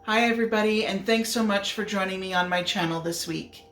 Hi everybody, and thanks so much for joining me on my channel this week.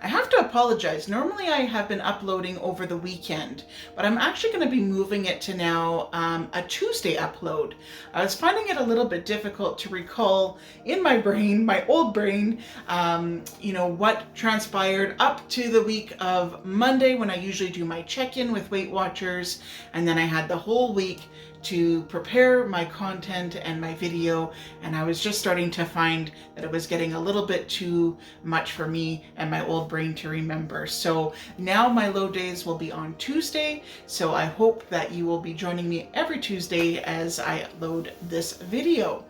I have to apologize. Normally I have been uploading over the weekend, but I'm actually going to be moving it to now a Tuesday upload. I was finding it a little bit difficult to recall in my brain, my old brain, what transpired up to the week of Monday when I usually do my check-in with Weight Watchers, and then I had the whole week to prepare my content and my video, and I was just starting to find that it was getting a little bit too much for me and my old brain to remember. So now my load days will be on Tuesday, so I hope that you will be joining me every Tuesday as I load this video.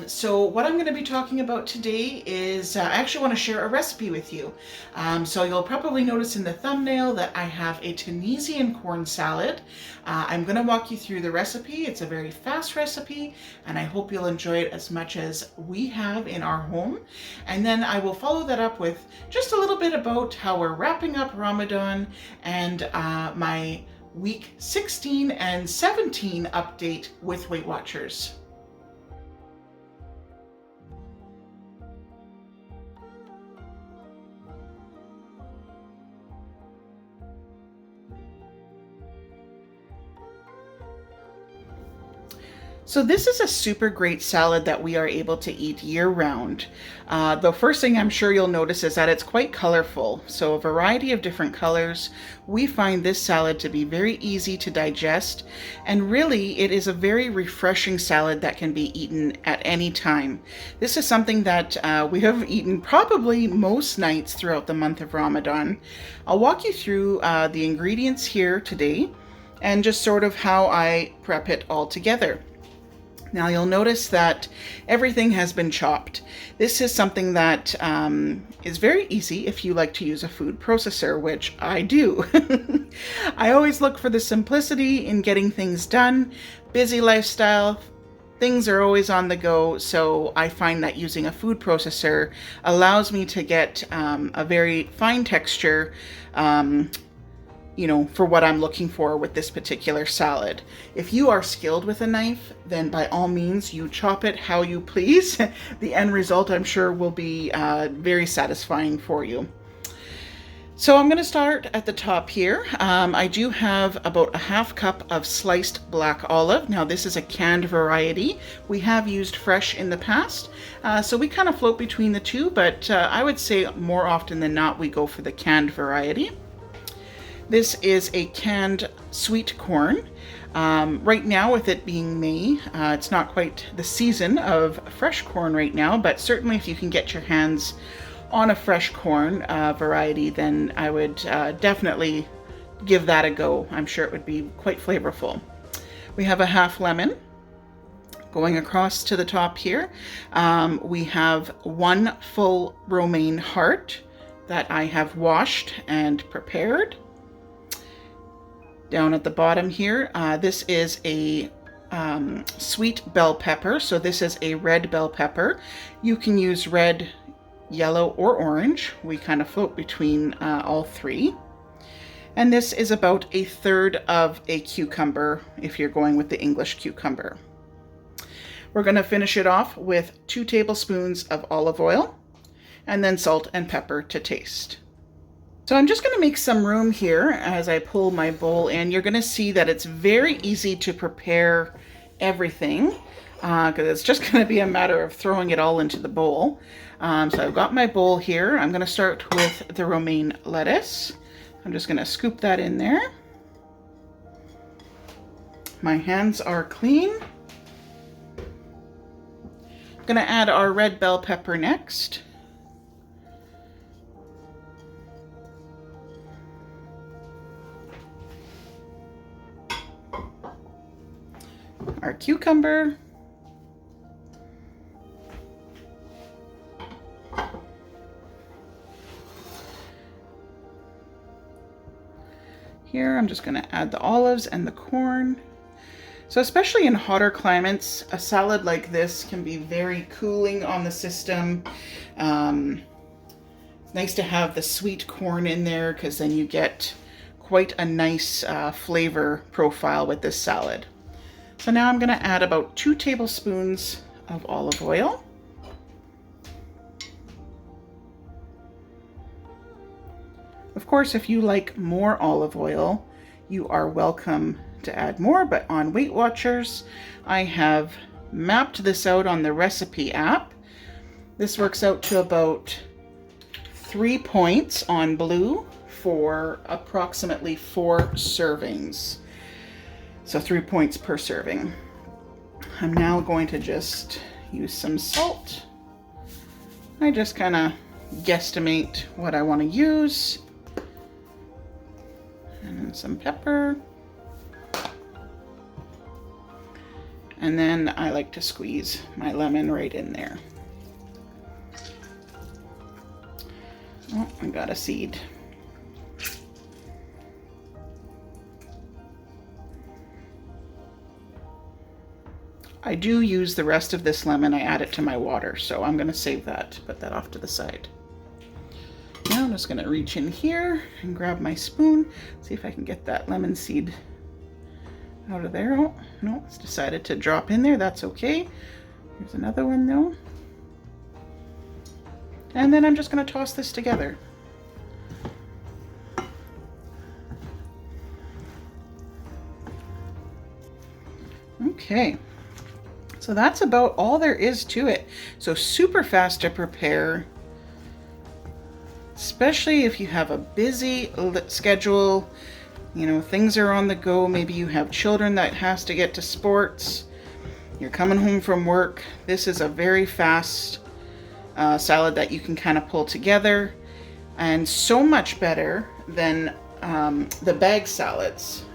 So what I'm going to be talking about today is I actually want to share a recipe with you. So you'll probably notice in the thumbnail that I have a Tunisian corn salad. I'm going to walk you through the recipe. It's a very fast recipe, and I hope you'll enjoy it as much as we have in our home. And then I will follow that up with just a little bit about how we're wrapping up Ramadan and my week 16 and 17 update with Weight Watchers. So this is a super great salad that we are able to eat year-round. The first thing I'm sure you'll notice is that it's quite colorful. So a variety of different colors. We find this salad to be very easy to digest, and really it is a very refreshing salad that can be eaten at any time. This is something that we have eaten probably most nights throughout the month of Ramadan. I'll walk you through the ingredients here today and just sort of how I prep it all together. Now you'll notice that everything has been chopped. This is something that is very easy if you like to use a food processor, which I do. I always look for the simplicity in getting things done. Busy lifestyle, things are always on the go, so I find that using a food processor allows me to get a very fine texture for what I'm looking for with this particular salad. If you are skilled with a knife, then by all means, you chop it how you please. The end result, I'm sure, will be very satisfying for you. So I'm going to start at the top here. I do have about a half cup of sliced black olive. Now this is a canned variety. We have used fresh in the past, so we kind of float between the two, but I would say more often than not we go for the canned variety. This is a canned sweet corn. Right now, with it being May, it's not quite the season of fresh corn right now, but certainly if you can get your hands on a fresh corn variety, then I would definitely give that a go. I'm sure it would be quite flavorful. We have a half lemon. Going across to the top here, we have one full Romaine Heart that I have washed and prepared. Down at the bottom here, this is a sweet bell pepper. So this is a red bell pepper. You can use red, yellow, or orange. We kind of float between all three. And this is about a third of a cucumber if you're going with the English cucumber. We're going to finish it off with 2 tablespoons of olive oil and then salt and pepper to taste. So I'm just going to make some room here as I pull my bowl in. You're going to see that it's very easy to prepare everything because it's just going to be a matter of throwing it all into the bowl. So I've got my bowl here. I'm going to start with the romaine lettuce. I'm just going to scoop that in there. My hands are clean. I'm going to add our red bell pepper next. Our cucumber, here I'm just going to add the olives and the corn. So especially in hotter climates, a salad like this can be very cooling on the system. It's nice to have the sweet corn in there because then you get quite a nice flavor profile with this salad. So now I'm going to add about 2 tablespoons of olive oil. Of course, if you like more olive oil, you are welcome to add more, but on Weight Watchers, I have mapped this out on the recipe app. This works out to about 3 points on blue for approximately 4 servings. So 3 points per serving. I'm now going to just use some salt. I just kind of guesstimate what I want to use. And then some pepper. And then I like to squeeze my lemon right in there. Oh, I got a seed. I do use the rest of this lemon. I add it to my water, so I'm going to save that, put that off to the side. Now I'm just going to reach in here and grab my spoon, see if I can get that lemon seed out of there. Oh, no, it's decided to drop in there. That's okay. Here's another one though. And then I'm just going to toss this together. Okay. So that's about all there is to it. So super fast to prepare, especially if you have a busy schedule, you know, things are on the go. Maybe you have children that has to get to sports. You're coming home from work. This is a very fast salad that you can kind of pull together, and so much better than the bag salads.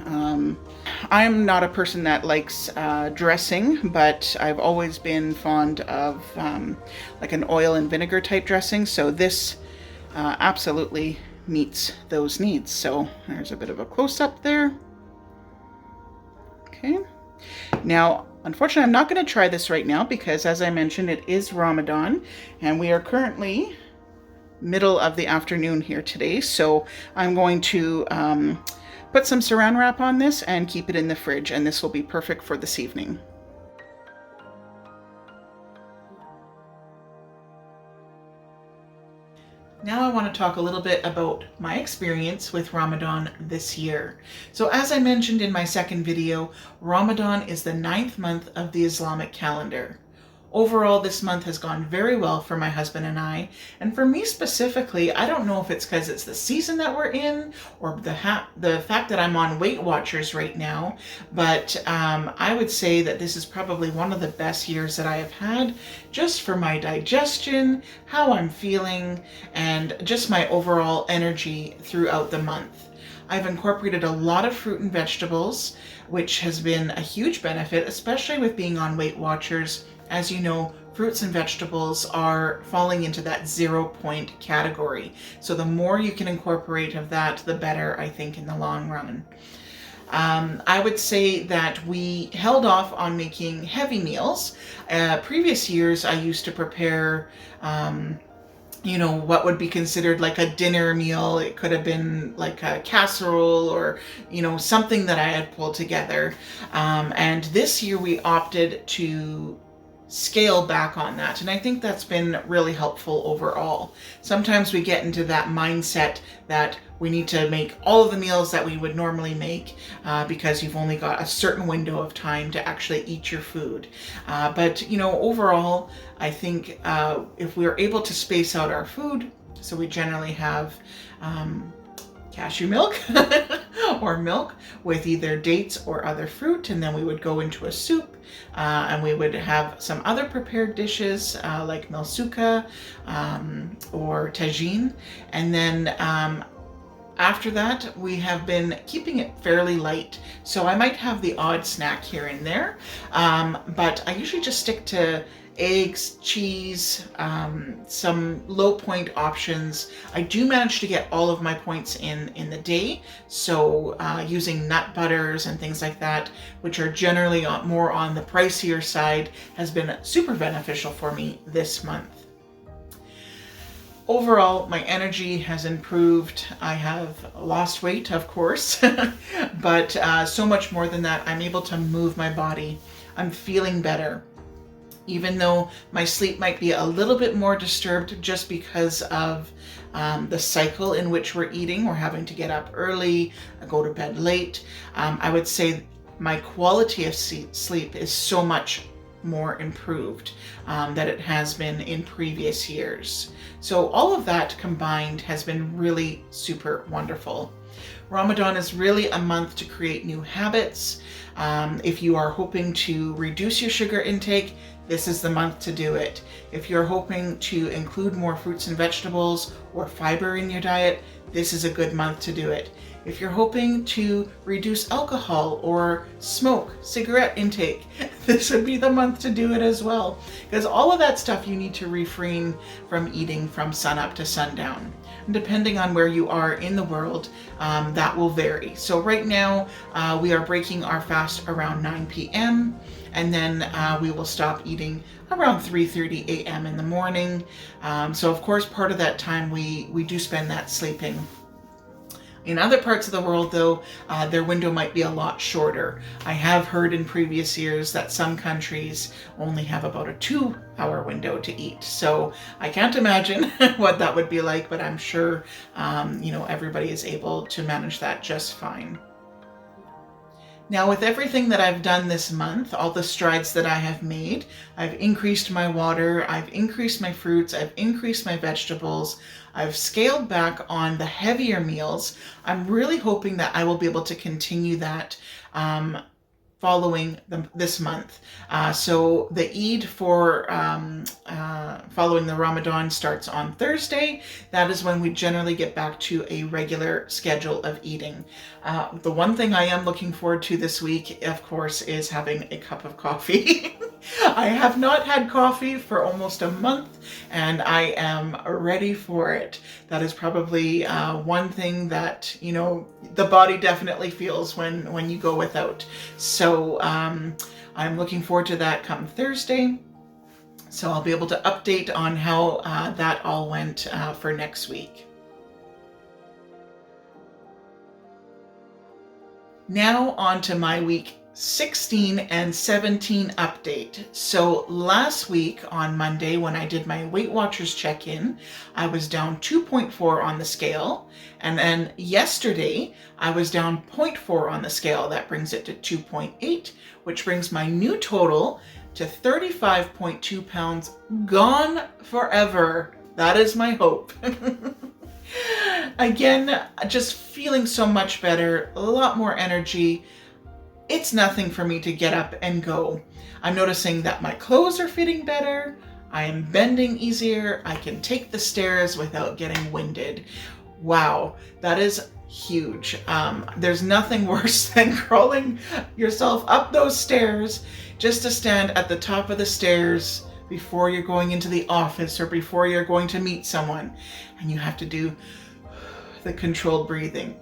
I'm not a person that likes dressing, but I've always been fond of like an oil and vinegar type dressing. So this absolutely meets those needs. So there's a bit of a close-up there. Okay. Now, unfortunately, I'm not going to try this right now because, as I mentioned, it is Ramadan, and we are currently middle of the afternoon here today. So I'm going to put some saran wrap on this and keep it in the fridge, and this will be perfect for this evening. Now I want to talk a little bit about my experience with Ramadan this year. So as I mentioned in my second video, Ramadan is the 9th month of the Islamic calendar. Overall, this month has gone very well for my husband and I. And for me specifically, I don't know if it's because it's the season that we're in or the fact that I'm on Weight Watchers right now, but I would say that this is probably one of the best years that I have had, just for my digestion, how I'm feeling, and just my overall energy throughout the month. I've incorporated a lot of fruit and vegetables, which has been a huge benefit, especially with being on Weight Watchers. As you know, fruits and vegetables are falling into that 0 point category. So the more you can incorporate of that, the better, I think, in the long run. I would say that we held off on making heavy meals. Previous years, I used to prepare you know, what would be considered like a dinner meal. It could have been like a casserole or, you know, something that I had pulled together. And this year we opted to scale back on that. And I think that's been really helpful overall. Sometimes we get into that mindset that we need to make all of the meals that we would normally make because you've only got a certain window of time to actually eat your food. But, you know, overall, I think if we're able to space out our food, so we generally have cashew milk or milk with either dates or other fruit, and then we would go into a soup and we would have some other prepared dishes like milsuka or tagine, and then after that we have been keeping it fairly light. So I might have the odd snack here and there, but I usually just stick to eggs, cheese, some low point options. I do manage to get all of my points in the day, so using nut butters and things like that, which are generally more on the pricier side, has been super beneficial for me this month. Overall, my energy has improved. I have lost weight, of course, but so much more than that. I'm able to move my body. I'm feeling better. even though my sleep might be a little bit more disturbed just because of the cycle in which we're eating. We're having to get up early, go to bed late. I would say my quality of sleep is so much more improved that it has been in previous years. So all of that combined has been really super wonderful. Ramadan is really a month to create new habits. If you are hoping to reduce your sugar intake, this is the month to do it. If you're hoping to include more fruits and vegetables or fiber in your diet, this is a good month to do it. If you're hoping to reduce alcohol or smoke, cigarette intake, this would be the month to do it as well. Because all of that stuff you need to refrain from eating from sunup to sundown. And depending on where you are in the world, that will vary. So right now, we are breaking our fast around 9 p.m. and then we will stop eating around 3:30 a.m. in the morning. So of course, part of that time we do spend that sleeping. In other parts of the world, though, their window might be a lot shorter. I have heard in previous years that some countries only have about a 2-hour window to eat. So I can't imagine what that would be like, but I'm sure, everybody is able to manage that just fine. Now, with everything that I've done this month, all the strides that I have made, I've increased my water, I've increased my fruits, I've increased my vegetables, I've scaled back on the heavier meals. I'm really hoping that I will be able to continue that following this month. So the Eid for following the Ramadan starts on Thursday. That is when we generally get back to a regular schedule of eating. The one thing I am looking forward to this week, of course, is having a cup of coffee. I have not had coffee for almost a month and I am ready for it. That is probably one thing that, the body definitely feels when you go without. So I'm looking forward to that come Thursday. So I'll be able to update on how that all went for next week. Now on to my week 16 and 17 update. So last week on Monday, when I did my Weight Watchers check-in, I was down 2.4 on the scale. And then yesterday, I was down 0.4 on the scale. That brings it to 2.8, which brings my new total to 35.2 pounds, gone forever. That is my hope. Again, just feeling so much better, a lot more energy. It's nothing for me to get up and go. I'm noticing that my clothes are fitting better. I am bending easier. I can take the stairs without getting winded. Wow, that is huge. There's nothing worse than crawling yourself up those stairs just to stand at the top of the stairs before you're going into the office or before you're going to meet someone, and you have to do the controlled breathing.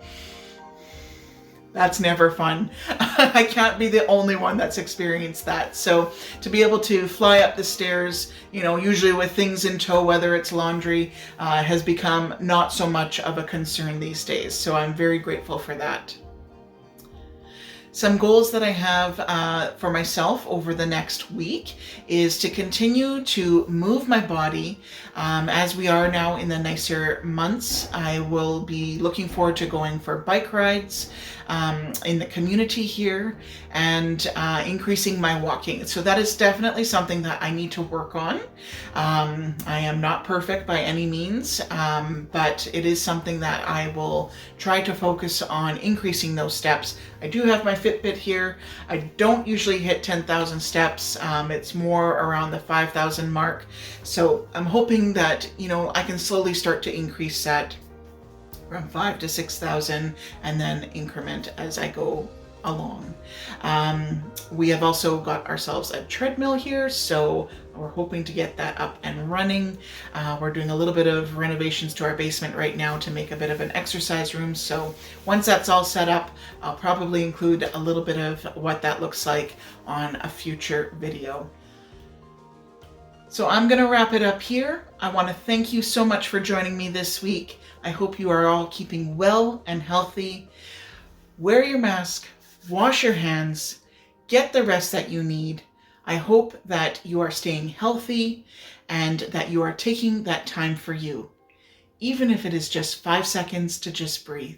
That's never fun. I can't be the only one that's experienced that. So to be able to fly up the stairs, usually with things in tow, whether it's laundry, has become not so much of a concern these days. So I'm very grateful for that. Some goals that I have for myself over the next week is to continue to move my body. As we are now in the nicer months, I will be looking forward to going for bike rides in the community here and increasing my walking. So that is definitely something that I need to work on. I am not perfect by any means, but it is something that I will try to focus on increasing those steps. I do have my Fitbit here. I don't usually hit 10,000 steps. It's more around the 5,000 mark. So I'm hoping that, I can slowly start to increase that from 5,000 to 6,000 and then increment as I go along. We have also got ourselves a treadmill here, so we're hoping to get that up and running. We're doing a little bit of renovations to our basement right now to make a bit of an exercise room. So once that's all set up, I'll probably include a little bit of what that looks like on a future video. So I'm going to wrap it up here. I want to thank you so much for joining me this week. I hope you are all keeping well and healthy. Wear your mask, wash your hands, get the rest that you need. I hope that you are staying healthy and that you are taking that time for you, even if it is just 5 seconds to just breathe.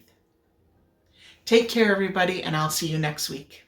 Take care, everybody, and I'll see you next week.